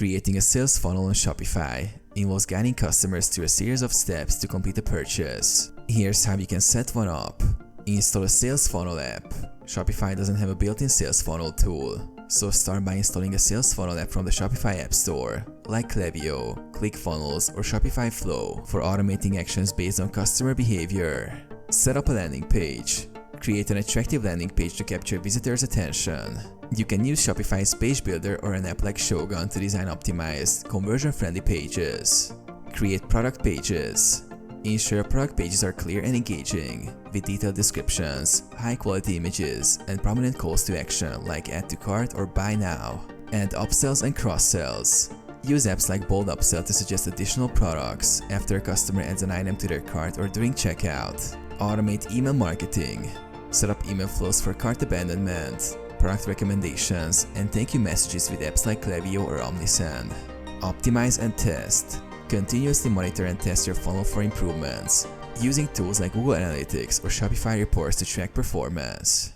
Creating a sales funnel on Shopify involves guiding customers through a series of steps to complete a purchase. Here's how you can set one up. Install a sales funnel app. Shopify doesn't have a built-in sales funnel tool, so start by installing a sales funnel app from the Shopify App Store, like Klaviyo, ClickFunnels, or Shopify Flow for automating actions based on customer behavior. Set up a landing page. Create an attractive landing page to capture visitors' attention. You can use Shopify's page builder or an app like Shogun to design optimized, conversion-friendly pages. Create product pages. Ensure your product pages are clear and engaging, with detailed descriptions, high-quality images, and prominent calls to action like add to cart or buy now. And upsells and cross-sells. Use apps like Bold Upsell to suggest additional products after a customer adds an item to their cart or during checkout. Automate email marketing. Set up email flows for cart abandonment, product recommendations, and thank you messages with apps like Klaviyo or Omnisend. Optimize and test. Continuously monitor and test your funnel for improvements, using tools like Google Analytics or Shopify reports to track performance.